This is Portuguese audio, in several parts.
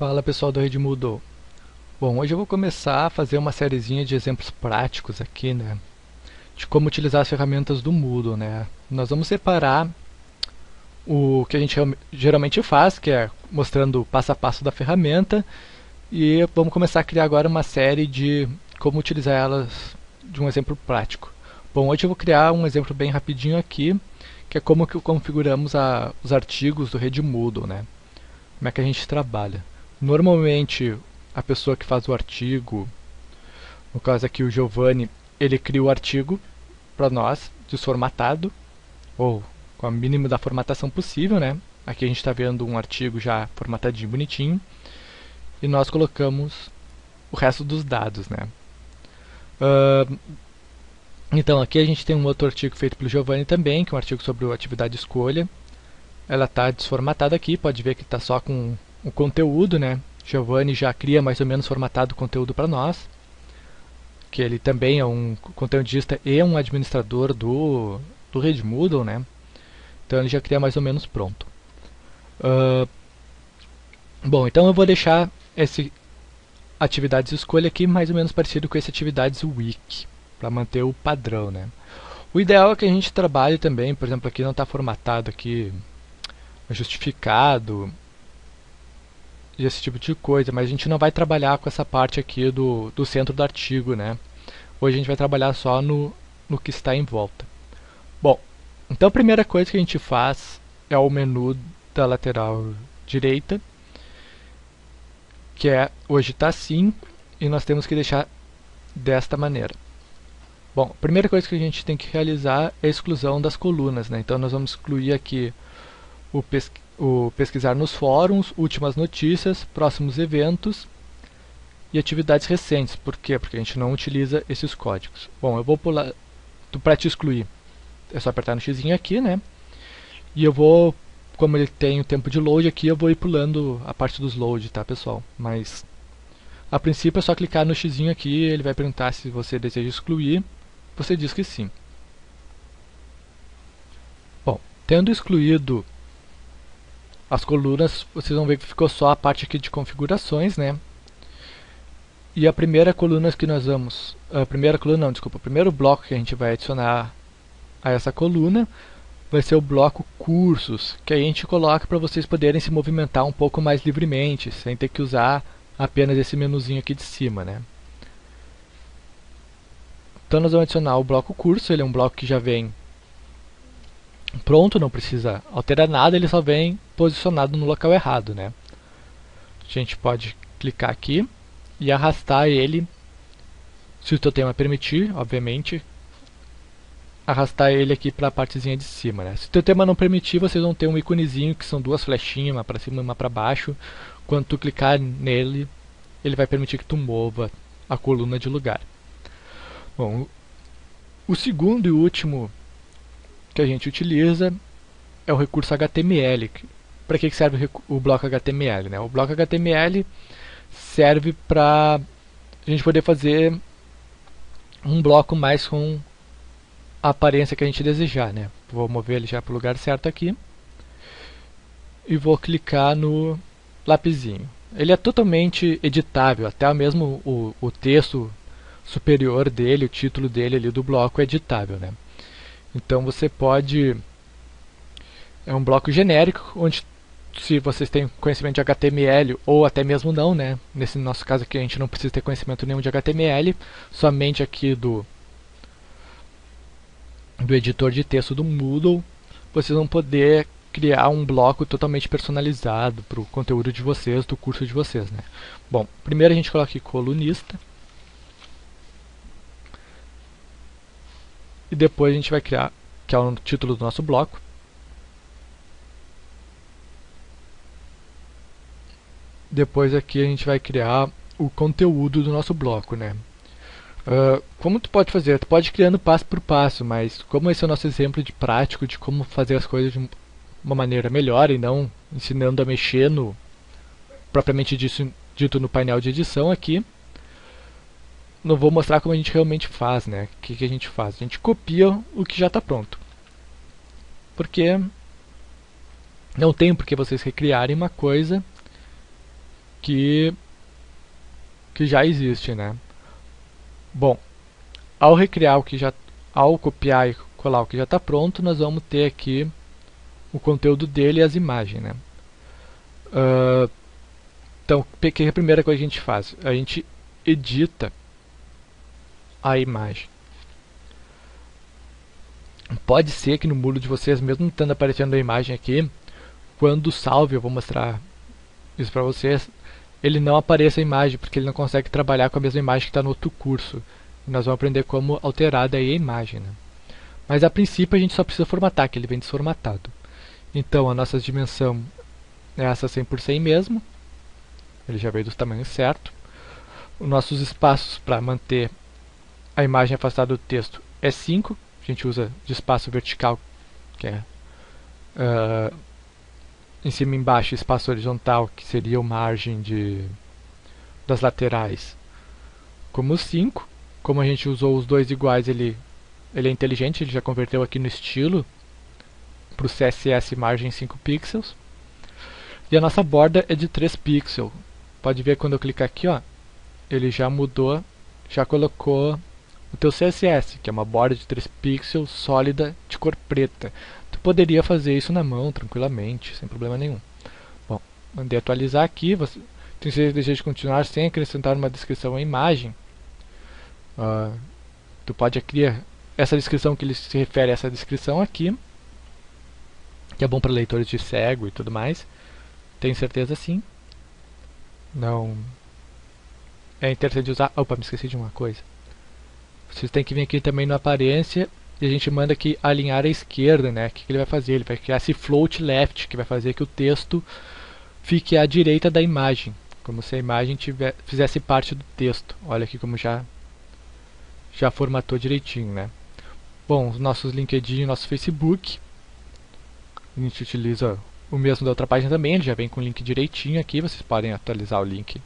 Fala pessoal do Redmoodle. Bom, hoje eu vou começar a fazer uma sériezinha de exemplos práticos aqui, né? De como utilizar as ferramentas do Moodle, né? Nós vamos separar o que a gente geralmente faz, que é mostrando o passo a passo da ferramenta, e vamos começar a criar agora uma série de como utilizar elas de um exemplo prático. Bom, hoje eu vou criar um exemplo bem rapidinho aqui, que é como que configuramos os artigos do Redmoodle, né? Como é que a gente trabalha. Normalmente, a pessoa que faz o artigo, no caso aqui o Giovanni, ele cria o artigo para nós, desformatado, ou com a mínima da formatação possível, né? Aqui a gente está vendo um artigo já formatadinho, bonitinho, e nós colocamos o resto dos dados, né? Então aqui a gente tem um outro artigo feito pelo Giovanni também, que é um artigo sobre a atividade escolha. Ela está desformatada aqui, pode ver que está só com o conteúdo, né? Giovanni já cria mais ou menos formatado o conteúdo para nós, que ele também é um conteudista e um administrador do Redmoodle, né? Então ele já cria mais ou menos pronto. Bom, então eu vou deixar esse atividades escolha aqui mais ou menos parecido com esse atividades wiki, para manter o padrão, né? O ideal é que a gente trabalhe também, por exemplo, aqui não está formatado aqui justificado e esse tipo de coisa, mas a gente não vai trabalhar com essa parte aqui do centro do artigo, né? Hoje a gente vai trabalhar só no que está em volta. Bom, então a primeira coisa que a gente faz é o menu da lateral direita, que hoje está assim, e nós temos que deixar desta maneira. Bom, a primeira coisa que a gente tem que realizar é a exclusão das colunas, né? Então nós vamos excluir aqui o pesquisar nos fóruns, últimas notícias, próximos eventos e atividades recentes. Por quê? Porque a gente não utiliza esses códigos. Bom, eu vou pular, para te excluir, é só apertar no xizinho aqui, né? E eu vou, como ele tem o tempo de load aqui, eu vou ir pulando a parte dos load, tá pessoal? Mas a princípio é só clicar no xizinho aqui, ele vai perguntar se você deseja excluir, você diz que sim. Bom, tendo excluído as colunas, vocês vão ver que ficou só a parte aqui de configurações, né? E a primeira coluna que nós vamos... o primeiro bloco que a gente vai adicionar a essa coluna vai ser o bloco cursos, que a gente coloca para vocês poderem se movimentar um pouco mais livremente, sem ter que usar apenas esse menuzinho aqui de cima, né? Então nós vamos adicionar o bloco curso, ele é um bloco que já vem pronto, não precisa alterar nada, ele só vem posicionado no local errado, né? A gente pode clicar aqui e arrastar ele, se o teu tema permitir, obviamente, arrastar ele aqui para a partezinha de cima, né? Se o teu tema não permitir, vocês vão ter um íconezinho que são duas flechinhas, uma para cima e uma para baixo. Quando tu clicar nele, ele vai permitir que tu mova a coluna de lugar. Bom, o segundo e último que a gente utiliza é o recurso HTML. Para que serve o bloco HTML, né? O bloco HTML serve para a gente poder fazer um bloco mais com a aparência que a gente desejar, né? Vou mover ele já para o lugar certo aqui e vou clicar no lapisinho. Ele é totalmente editável, até mesmo o texto superior dele, o título dele ali do bloco é editável, né? Então você pode... É um bloco genérico, onde se vocês têm conhecimento de HTML ou até mesmo não, né? Nesse nosso caso aqui a gente não precisa ter conhecimento nenhum de HTML, somente aqui do editor de texto do Moodle, vocês vão poder criar um bloco totalmente personalizado para o conteúdo de vocês, do curso de vocês, né? Bom, primeiro a gente coloca aqui colunista. E depois a gente vai criar, que é o título do nosso bloco. Depois aqui a gente vai criar o conteúdo do nosso bloco, né? Como tu pode fazer? Tu pode ir criando passo por passo, mas como esse é o nosso exemplo de prático de como fazer as coisas de uma maneira melhor e não ensinando a mexer no propriamente dito no painel de edição aqui, não vou mostrar como a gente realmente faz, né? O que a gente faz? A gente copia o que já está pronto. Porque não tem por que vocês recriarem uma coisa que já existe, né? Bom, ao recriar o que já, ao copiar e colar o que já está pronto, nós vamos ter aqui o conteúdo dele e as imagens, né? Então, que é a primeira coisa que a gente faz? A gente edita a imagem. Pode ser que no muro de vocês, mesmo estando aparecendo a imagem aqui, quando salve, eu vou mostrar isso para vocês, ele não apareça a imagem, porque ele não consegue trabalhar com a mesma imagem que está no outro curso. E nós vamos aprender como alterar daí a imagem, né? Mas a princípio a gente só precisa formatar, que ele vem desformatado. Então a nossa dimensão é essa 100 por 100 mesmo. Ele já veio do tamanho certo. Os nossos espaços para manter a imagem afastada do texto é 5. A gente usa de espaço vertical, que é em cima e embaixo, espaço horizontal, que seria a margem das laterais, como 5. Como a gente usou os dois iguais, ele é inteligente, ele já converteu aqui no estilo para o CSS margem 5 pixels. E a nossa borda é de 3 pixels. Pode ver quando eu clicar aqui, ó, ele já mudou, já colocou o teu CSS, que é uma borda de 3 pixels sólida de cor preta. Tu poderia fazer isso na mão tranquilamente, sem problema nenhum. Bom, mandei atualizar aqui. Você tem desejo de continuar sem acrescentar uma descrição à imagem. Tu pode criar essa descrição que ele se refere a essa descrição aqui, que é bom para leitores de cego e tudo mais. Tenho certeza sim. Não é interessante usar. Opa, me esqueci de uma coisa. Vocês têm que vir aqui também no aparência e a gente manda aqui alinhar à esquerda, né? O que ele vai fazer? Ele vai criar esse float left, que vai fazer que o texto fique à direita da imagem, como se a imagem fizesse parte do texto. Olha aqui como já formatou direitinho, né? Bom, os nossos LinkedIn e nosso Facebook, a gente utiliza o mesmo da outra página também, ele já vem com o link direitinho aqui, vocês podem atualizar o link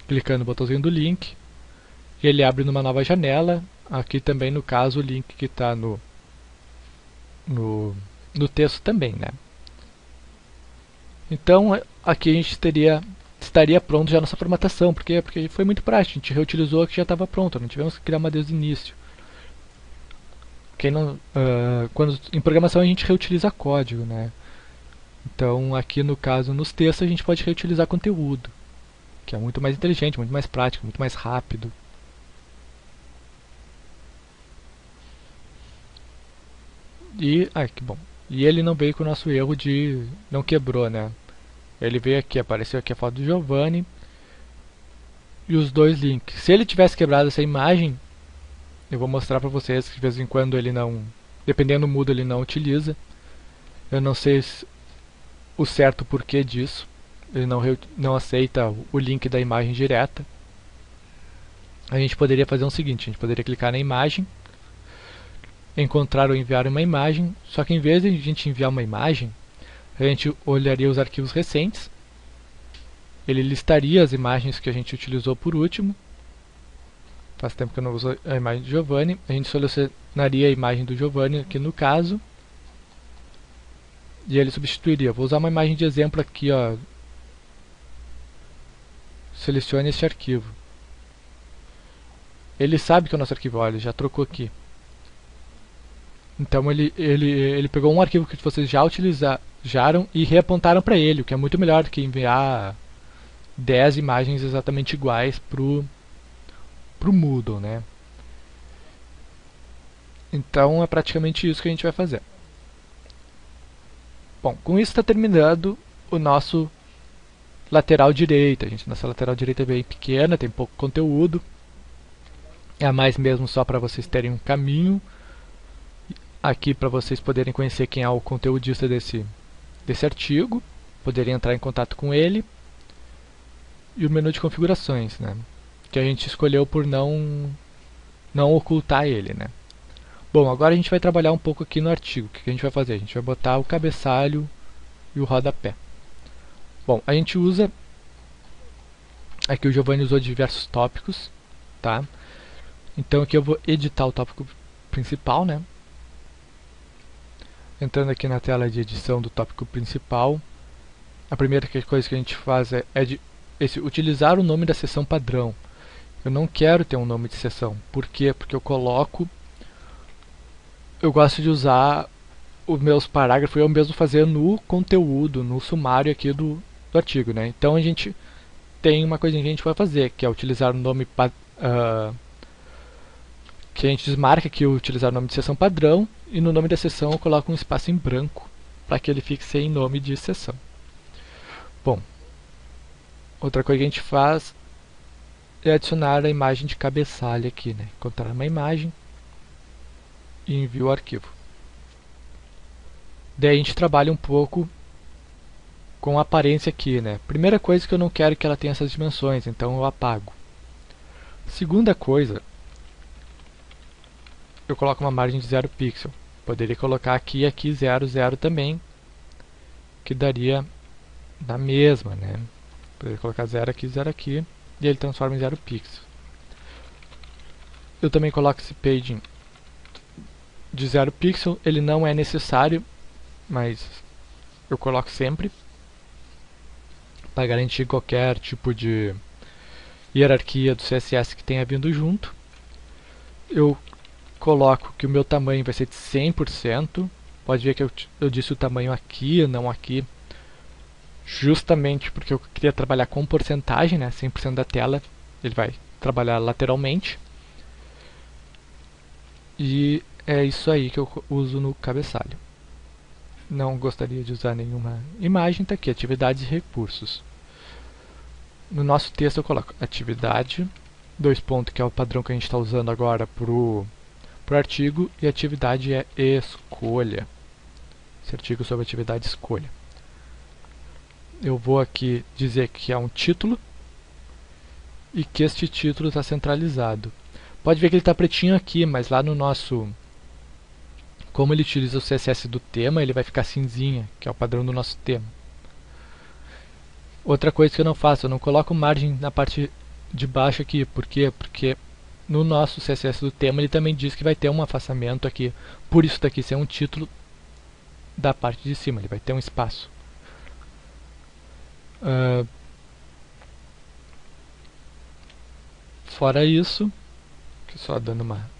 clicando no botãozinho do link, e ele abre numa nova janela. Aqui também, no caso, o link que está no texto também, né? Então, aqui a gente estaria pronto já a nossa formatação. Por quê? Porque foi muito prático, a gente reutilizou o que já estava pronto, não tivemos que criar uma desde o início. Quando em programação a gente reutiliza código, né? Então, aqui no caso, nos textos, a gente pode reutilizar conteúdo, que é muito mais inteligente, muito mais prático, muito mais rápido. Que bom. E ele não veio com o nosso erro de não quebrou, né? Ele veio aqui, apareceu aqui a foto do Giovanni e os dois links. Se ele tivesse quebrado essa imagem, eu vou mostrar para vocês que de vez em quando ele não, dependendo do modo, ele não utiliza. Eu não sei o certo porquê disso. Ele não aceita o link da imagem direta. A gente poderia fazer o seguinte, a gente poderia clicar na imagem, encontrar ou enviar uma imagem, só que em vez de a gente enviar uma imagem, a gente olharia os arquivos recentes, ele listaria as imagens que a gente utilizou por último. Faz tempo que eu não uso a imagem do Giovanni. A gente selecionaria a imagem do Giovanni aqui no caso, e ele substituiria. Vou usar uma imagem de exemplo aqui, ó. Selecione este arquivo. Ele sabe que é o nosso arquivo, olha, ele já trocou aqui. Então ele pegou um arquivo que vocês já utilizaram e reapontaram para ele, o que é muito melhor do que enviar 10 imagens exatamente iguais pro Moodle, né? Então é praticamente isso que a gente vai fazer. Bom, com isso está terminando o nosso lateral direita. Nossa lateral direita é bem pequena, tem pouco conteúdo. É a mais mesmo só para vocês terem um caminho aqui para vocês poderem conhecer quem é o conteudista desse artigo, poderem entrar em contato com ele, e o menu de configurações, né, que a gente escolheu por não ocultar ele, né. Bom, agora a gente vai trabalhar um pouco aqui no artigo. O que a gente vai fazer? A gente vai botar o cabeçalho e o rodapé. Bom, a gente usa aqui, o Giovanni usou diversos tópicos, tá? Então aqui eu vou editar o tópico principal, né? Entrando aqui na tela de edição do tópico principal, a primeira coisa que a gente faz utilizar o nome da seção padrão. Eu não quero ter um nome de seção. Por quê? Porque eu gosto de usar os meus parágrafos, eu mesmo fazer no conteúdo, no sumário aqui do artigo, né? Então a gente tem uma coisinha que a gente vai fazer, que é utilizar o nome que a gente desmarca aqui, utilizar o nome de seção padrão, e no nome da seção eu coloco um espaço em branco para que ele fique sem nome de seção. Bom, outra coisa que a gente faz é adicionar a imagem de cabeçalho aqui, né? Encontrar uma imagem e envio o arquivo. Daí a gente trabalha um pouco com a aparência aqui, né? Primeira coisa que eu não quero que ela tenha essas dimensões, então eu apago. Segunda coisa, eu coloco uma margem de 0 pixel. Poderia colocar aqui e aqui 0, 0 também, que daria na mesma, né? Poderia colocar 0 aqui, e ele transforma em 0 pixel. Eu também coloco esse paging de 0 pixel, ele não é necessário, mas eu coloco sempre para garantir qualquer tipo de hierarquia do CSS que tenha vindo junto. Eu coloco que o meu tamanho vai ser de 100%. Pode ver que eu disse o tamanho aqui, não aqui, justamente porque eu queria trabalhar com porcentagem, né? 100% da tela ele vai trabalhar lateralmente. E é isso aí que eu uso no cabeçalho. Não gostaria de usar nenhuma imagem, tá aqui, atividades e recursos. No nosso texto eu coloco atividade, dois pontos, que é o padrão que a gente está usando agora pro artigo, e atividade é escolha. Esse artigo sobre atividade escolha. Eu vou aqui dizer que é um título e que este título está centralizado. Pode ver que ele está pretinho aqui, mas lá no nosso... Como ele utiliza o CSS do tema, ele vai ficar cinzinha, que é o padrão do nosso tema. Outra coisa que eu não faço, eu não coloco margem na parte de baixo aqui. Por quê? Porque no nosso CSS do tema ele também diz que vai ter um afastamento aqui. Por isso daqui ser um título da parte de cima, ele vai ter um espaço. Fora isso, que só dando uma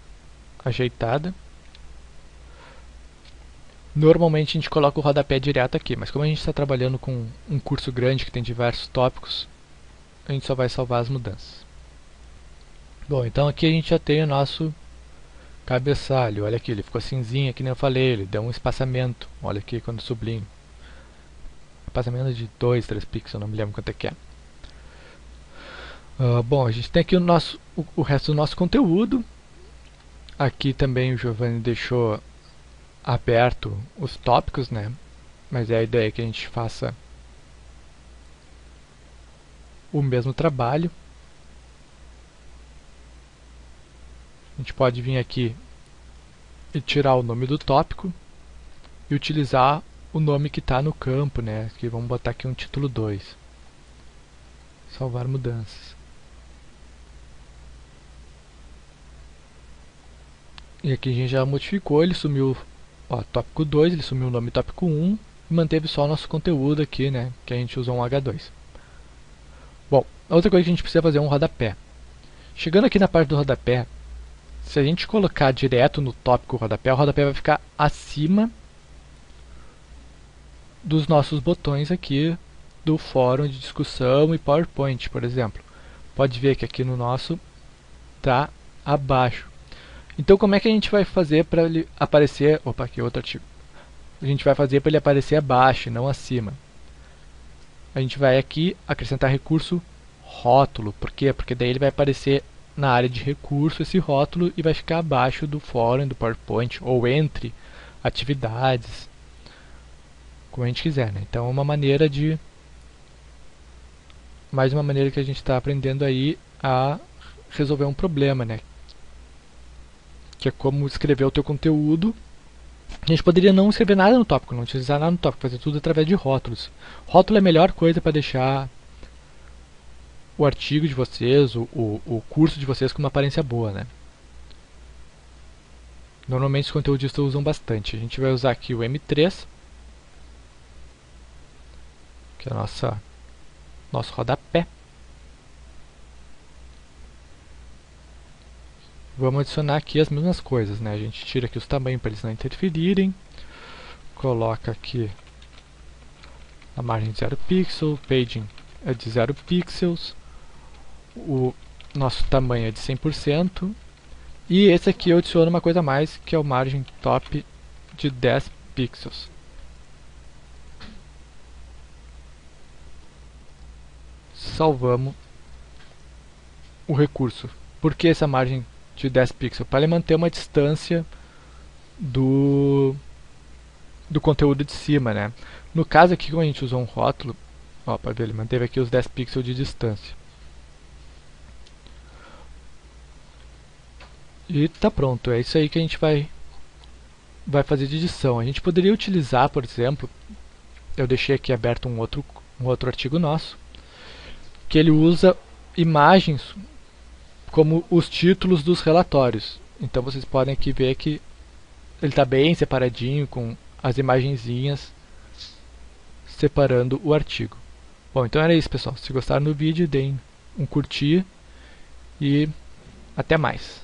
ajeitada. Normalmente a gente coloca o rodapé direto aqui, mas como a gente está trabalhando com um curso grande que tem diversos tópicos, a gente só vai salvar as mudanças. Bom, então aqui a gente já tem o nosso cabeçalho. Olha aqui, ele ficou cinzinha, que nem eu falei, ele deu um espaçamento. Olha aqui quando sublinho. Espaçamento de 2, 3 pixels, não me lembro quanto é que é. Bom, a gente tem aqui o resto do nosso conteúdo. Aqui também o Giovanni deixou aberto os tópicos, né? Mas é a ideia que a gente faça o mesmo trabalho. A gente pode vir aqui e tirar o nome do tópico e utilizar o nome que está no campo, né? Aqui vamos botar aqui um título 2. Salvar mudanças. E aqui a gente já modificou, ele sumiu, ó, tópico 2, ele sumiu o nome tópico 1 e manteve só o nosso conteúdo aqui, né? Que a gente usou um H2. Bom, a outra coisa que a gente precisa fazer é um rodapé. Chegando aqui na parte do rodapé, se a gente colocar direto no tópico o rodapé vai ficar acima dos nossos botões aqui do fórum de discussão e PowerPoint, por exemplo. Pode ver que aqui no nosso está abaixo. Então como é que a gente vai fazer para ele aparecer... Opa, aqui outro artigo. A gente vai fazer para ele aparecer abaixo e não acima. A gente vai aqui acrescentar recurso rótulo. Por quê? Porque daí ele vai aparecer na área de recurso esse rótulo e vai ficar abaixo do fórum, do PowerPoint, ou entre atividades, como a gente quiser, né? Então é uma maneira de... Mais uma maneira que a gente está aprendendo aí a resolver um problema, né? Que é como escrever o teu conteúdo. A gente poderia não escrever nada no tópico, não utilizar nada no tópico, fazer tudo através de rótulos. Rótulo é a melhor coisa para deixar o artigo de vocês, o curso de vocês com uma aparência boa, né? Normalmente os conteudistas usam bastante. A gente vai usar aqui o M3. que é o nosso rodapé. Vamos adicionar aqui as mesmas coisas, né? A gente tira aqui os tamanhos para eles não interferirem. Coloca aqui a margem de 0 pixel, paging é de 0 pixels, o nosso tamanho é de 100%, e esse aqui eu adiciono uma coisa a mais, que é o margem top de 10 pixels. Salvamos o recurso. Por que essa margem de 10 pixels? Para ele manter uma distância do conteúdo de cima, né? No caso aqui, como a gente usou um rótulo, ó, para ver, ele manteve aqui os 10 pixels de distância. E tá pronto, é isso aí que a gente vai fazer de edição. A gente poderia utilizar, por exemplo, eu deixei aqui aberto um outro artigo nosso, que ele usa imagens como os títulos dos relatórios. Então vocês podem aqui ver que ele está bem separadinho, com as imagenzinhas separando o artigo. Bom, então era isso, pessoal. Se gostaram do vídeo, deem um curtir e até mais.